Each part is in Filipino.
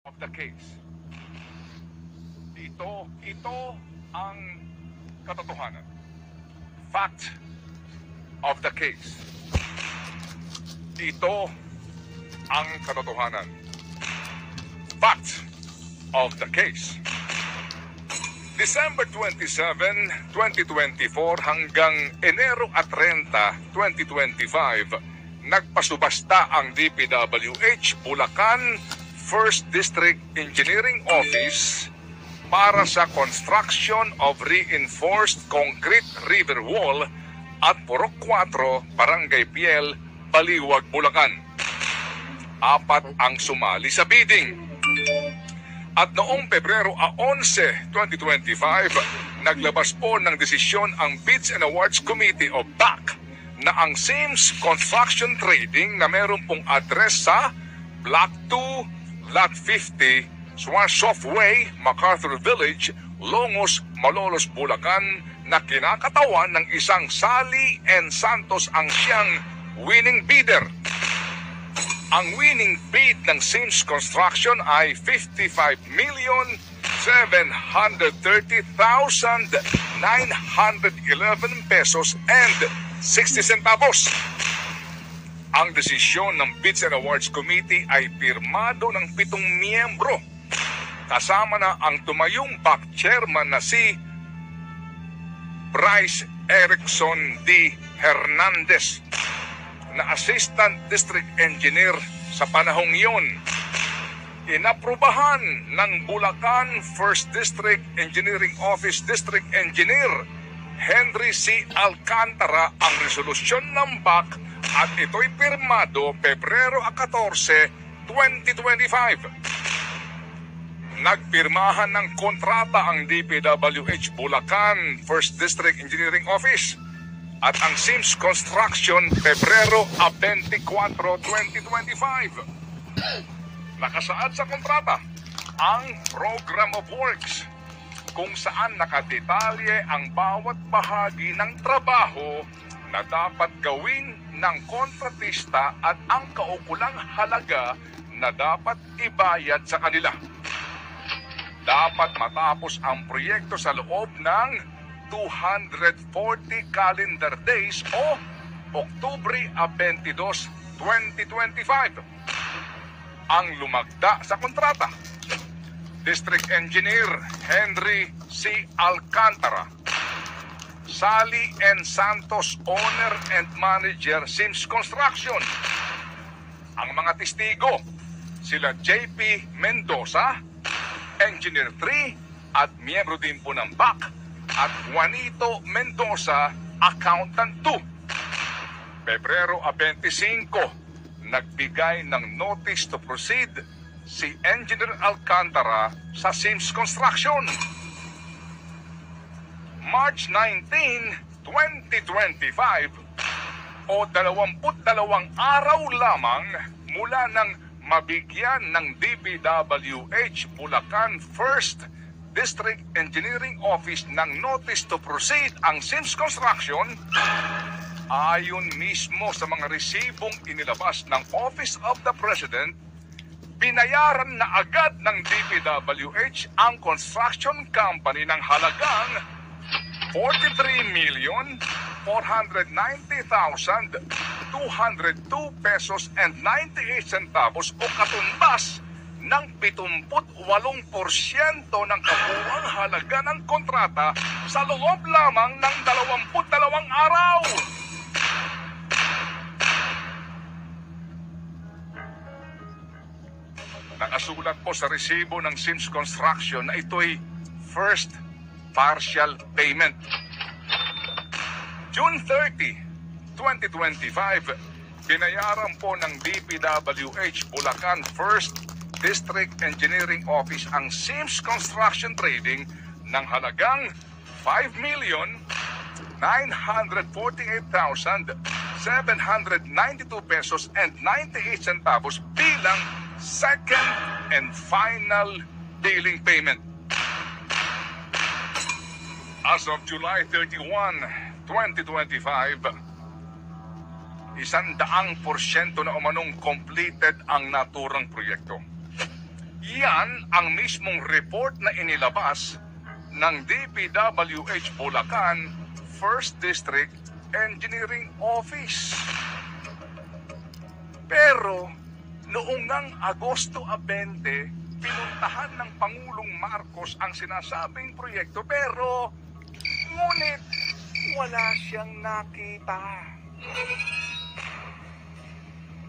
of the case. Ito ang katotohanan. Fact of the case. Ito ang katotohanan. Fact of the case. December 27, 2024 hanggang Enero 30, 2025, nagpasubasta ang DPWH Bulacan 1st District Engineering Office para sa construction of reinforced concrete river wall at Purok 4, Barangay Piel, Baliwag, Bulacan. 4 ang sumali sa bidding. At noong Pebrero 11, 2025, naglabas po ng desisyon ang Bids and Awards Committee o BAC na ang Sims Construction Trading na meron pong address sa Block 2, Lot 50, Swanshoff Way, MacArthur Village, Longos, Malolos, Bulacan na kinakatawan ng isang Sally and Santos ang siyang winning bidder. Ang winning bid ng Sims Construction ay 55,730,911 pesos and 60 centavos. Ang desisyon ng Bids and Awards Committee ay pirmado ng 7 miyembro. Kasama na ang tumayong BAC chairman na si Bryce Erickson D. Hernandez na Assistant District Engineer sa panahong iyon. Inaprubahan ng Bulacan 1st District Engineering Office District Engineer Henry C. Alcantara ang resolusyon ng BAC at ito'y pirmado Pebrero 14, 2025. Nagpirmahan ng kontrata ang DPWH Bulacan 1st District Engineering Office at ang Sims Construction Pebrero 24, 2025. Nakasaad sa kontrata ang Program of Works kung saan nakadetalye ang bawat bahagi ng trabaho na dapat gawin ng kontratista at ang kaukulang halaga na dapat ibayad sa kanila. Dapat matapos ang proyekto sa loob ng 240 calendar days o Oktubre 22, 2025. Ang lumagda sa kontrata, District Engineer Henry C. Alcantara, Sally and Santos, Owner and Manager, Sims Construction. Ang mga testigo, sila JP Mendoza, Engineer 3 at miyembro din po ng BAC, at Juanito Mendoza, Accountant 2. Pebrero 25, nagbigay ng notice to proceed si Engineer Alcantara sa Sims Construction. March 19, 2025 o 22 araw lamang mula nang mabigyan ng DPWH Bulacan 1st District Engineering Office ng notice to proceed ang Sims Construction, ayon mismo sa mga resibong inilabas ng Office of the President, binayaran na agad ng DPWH ang construction company ng halagang 43,490,202 pesos and 98 centavos o katumbas ng 78% ng kabuuang halaga ng kontrata sa loob lamang ng 22 araw. Nakasulat po sa resibo ng Sims Construction na ito'y first partial payment. June 30, 2025, binayaran po ng DPWH Bulacan 1st District Engineering Office ang Sims Construction Trading ng halagang 5,948,792 pesos and 98 centavos bilang second and final billing payment. As of July 31, 2025, 100% na umanong completed ang naturang proyekto. Yan ang mismong report na inilabas ng DPWH Bulacan 1st District Engineering Office. Pero noong ngang Agosto 20, pinuntahan ng Pangulong Marcos ang sinasabing proyekto pero ngunit wala siyang nakita.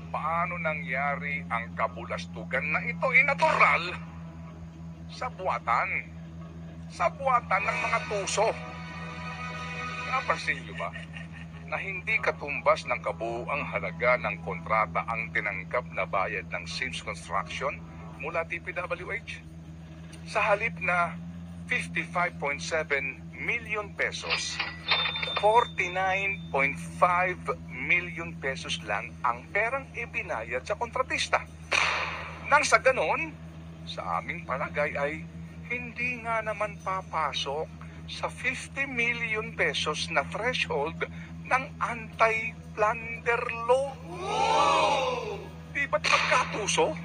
Paano nangyari ang kabulastugan na ito? Natural sa buwatan. Sa buwatan ng mga tuso. Napansin niyo ba na hindi katumbas ng kabuuang halaga ng kontrata ang tinanggap na bayad ng Sims Construction mula DPWH? Sa halip na 55.7 million pesos, 49.5 million pesos lang ang perang ibinayad sa kontratista. Nang sa ganon, sa aming palagay ay hindi nga naman papasok sa 50 million pesos na threshold ng anti-plunder law. Di ba't magkatuso?